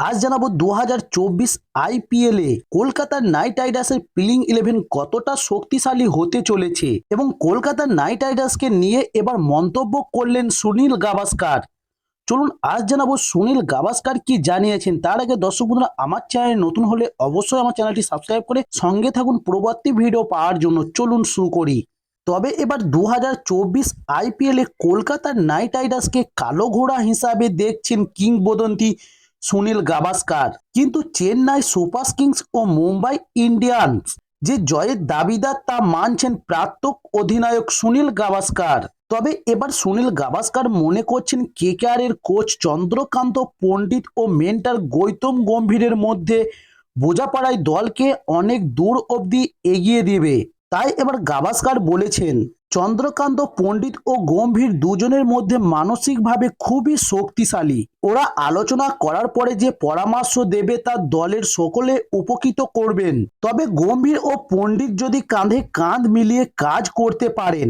আজ জানাবো 2024 আইপিএলে কলকাতার নাইট রাইডার্সের প্লেইং 11 কতটা শক্তিশালী হতে চলেছে এবং কলকাতার নাইট রাইডার্সকে নিয়ে এবার মন্তব্য করলেন সুনীল গাভাস্কার। চলুন আজ জানাবো সুনীল গাভাস্কার কি জানিয়েছেন। তার আগে দর্শক বন্ধুরা, আমার চ্যানেলে নতুন হলে অবশ্যই আমার চ্যানেলটি সাবস্ক্রাইব করে সঙ্গে থাকুন পরবর্তী ভিডিও পাওয়ার জন্য। চলুন শুরু করি। তবে এবার 2024 আইপিএলে কলকাতার নাইট রাইডার্সকে কালো ঘোড়া হিসাবে দেখছেন কিংবদন্তি সুনীল গাভাস্কার, কিন্তু চেন্নাই সুপার কিংস ও মুম্বাই ইন্ডিয়ান্স যে জয়ের দাবিদার তা মানছেন প্রাক্তন অধিনায়ক সুনীল গাভাস্কার। তবে এবার সুনীল গাভাস্কার মনে করছেন কেকেআর এর কোচ চন্দ্রকান্ত পণ্ডিত ও মেন্টর গৌতম গম্ভীরের মধ্যে বোঝাপড়ায় দলকে অনেক দূর অবধি এগিয়ে দেবে। তাই এবার গাভাস্কার বলেছেন, চন্দ্রকান্ত পণ্ডিত ও গম্ভীর দুজনের মধ্যে মানসিকভাবে খুবই শক্তিশালী। ওরা আলোচনা করার পরে যে পরামর্শ দেবে তা দলের সকলে উপকৃত করবেন। তবে গম্ভীর ও পণ্ডিত যদি কাঁধে কাঁধ মিলিয়ে কাজ করতে পারেন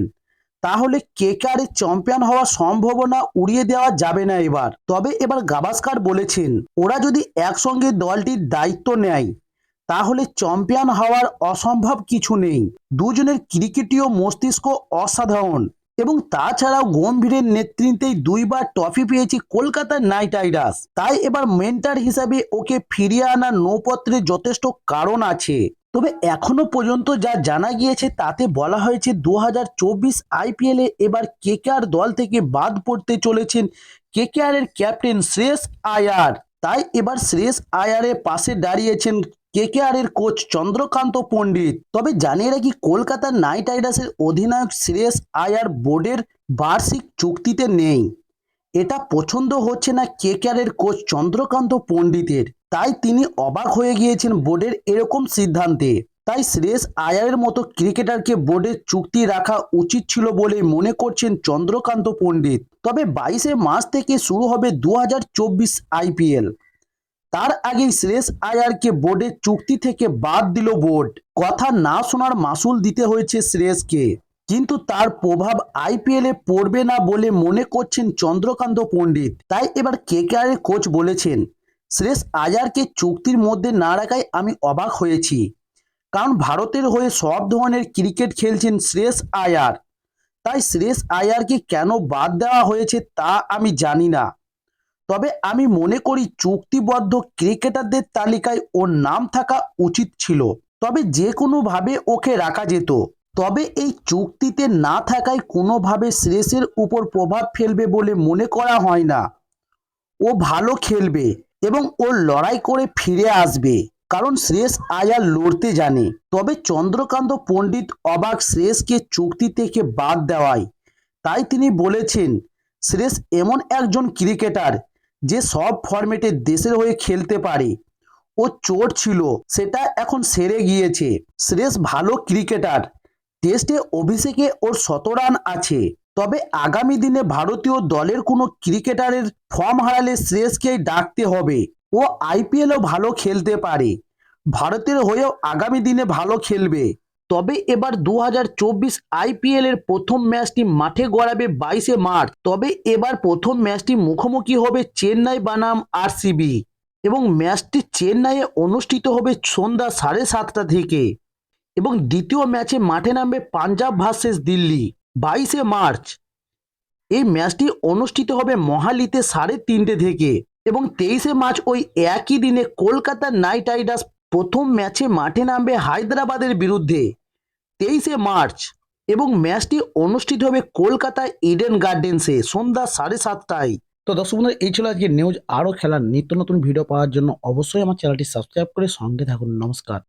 তাহলে কেকেআর এর চ্যাম্পিয়ন হওয়ার সম্ভাবনা উড়িয়ে দেওয়া যাবে না এবার। তবে এবার গাভাস্কার বলেছেন, ওরা যদি একসঙ্গে দলটির দায়িত্ব নেয় তাহলে চ্যাম্পিয়ন হওয়ার অসম্ভব কিছু নেই। দুজনের ক্রিকেটীয় মস্তিষ্ক অসাধারণ এবং তাছাড়াও গম্ভীরের নেতৃত্বেই দুইবার ট্রফি পেয়েছে কলকাতা নাইট রাইডার্স। তাই এবার মেন্টর হিসাবে ওকে ফিরিয়ে আনার নৌপত্রে যথেষ্ট কারণ আছে। তবে এখনো পর্যন্ত যা জানা গিয়েছে তাতে বলা হয়েছে 2024 আইপিএলে এবার কেকেআর দল থেকে বাদ পড়তে চলেছেন কেকেআর এর ক্যাপ্টেন শ্রেয়স আয়ার। তাই এবার শ্রেয়স আয়ারের পাশে দাঁড়িয়েছেন কেকেআর এর কোচ চন্দ্রকান্ত পণ্ডিত। তবে জানিয়ে রাখি, কলকাতা নাইট রাইডার্সের অধিনায়ক শ্রেয়স আয়ার বোর্ডের বার্ষিক চুক্তিতে নেই। এটা পছন্দ হচ্ছে না কেকেআর এর কোচ চন্দ্রকান্ত পণ্ডিতের, তাই তিনি অবাক হয়ে গিয়েছেন বোর্ডের এরকম সিদ্ধান্তে। তাই শ্রেয়স আয়ারের মতো ক্রিকেটারকে বোর্ডের চুক্তি রাখা উচিত ছিল বলে মনে করছেন চন্দ্রকান্ত পণ্ডিত। তবে 22শে মার্চ থেকে শুরু হবে 2024 আইপিএল। তার আগেই শ্রেয়স আয়ারকে বোর্ডের চুক্তি থেকে বাদ দিল বোর্ড। কথা না শোনার মাসুল দিতে হয়েছে শ্রেয়সকে, কিন্তু তার প্রভাব আইপিএলে পড়বে না বলে মনে করছেন চন্দ্রকান্ত পণ্ডিত। তাই এবার কেকেআর এর কোচ বলেছেন, শ্রেয়স আয়ারকে চুক্তির মধ্যে না রাখায় আমি অবাক হয়েছি, কারণ ভারতের হয়ে সব ধরনের ক্রিকেট খেলছেন শ্রেয়স আয়ার। তাই শ্রেয়স আয়ারকে কেন বাদ দেওয়া হয়েছে তা আমি জানি না। তবে আমি মনে করি চুক্তিবদ্ধ ক্রিকেটারদের তালিকায় ওর নাম থাকা উচিত ছিল, তবে যে কোনোভাবে ওকে রাখা যেত। তবে এই চুক্তিতে না থাকায় কোনোভাবে শ্রেয়সের উপর প্রভাব ফেলবে বলে মনে করা হয় না। ও ভালো খেলবে এবং ও লড়াই করে ফিরে আসবে, কারণ শ্রেয়স আয়ার লড়তে জানে। তবে চন্দ্রকান্ত পণ্ডিত অবাক শ্রেয়সকে চুক্তি থেকে বাদ দেওয়ায়। তাই তিনি বলেছেন, শ্রেয়স এমন একজন ক্রিকেটার যে সব ফরম্যাটে দেশের হয়ে খেলতে পারে। ও চোট ছিল, সেটা এখন সেরে গিয়েছে। শ্রেয়স ভালো ক্রিকেটার, টেস্টে অভিষেকে ওর 100 রান আছে। তবে আগামী দিনে ভারতীয় দলের কোনো ক্রিকেটারের ফর্ম হারালে শ্রেয়সকেই ডাকতে হবে। ও আইপিএলও ভালো খেলতে পারে, ভারতের হয়েও আগামী দিনে ভালো খেলবে। তবে এবার 2024 আইপিএল এর প্রথম ম্যাচটি মাঠে গড়াবে 22শে মার্চ। তবে এবার প্রথম ম্যাচটি মুখোমুখি হবে চেন্নাই বনাম আরসিবি এবং ম্যাচটি চেন্নাইয়ে অনুষ্ঠিত হবে সন্ধ্যা 7:30টা থেকে এবং দ্বিতীয় ম্যাচে মাঠে নামবে পাঞ্জাব ভার্সেস দিল্লি 22শে মার্চ। এই ম্যাচটি অনুষ্ঠিত হবে মোহালিতে 3:30 থেকে এবং 23শে মার্চ ওই একই দিনে কলকাতা নাইট রাইডার্স প্রথম ম্যাচে মাঠে নামবে হায়দ্রাবাদের বিরুদ্ধে 23শে মার্চ এবং ম্যাচটি অনুষ্ঠিত হবে কলকাতা ইডেন গার্ডেন্সে সন্ধ্যা 7:30টায়। তো দর্শক বন্ধুরা, এই ছিল আজকে নিউজ। আরও খেলার নিত্য নতুন ভিডিও পাওয়ার জন্য অবশ্যই আমার চ্যানেলটি সাবস্ক্রাইব করে সঙ্গে থাকুন। নমস্কার।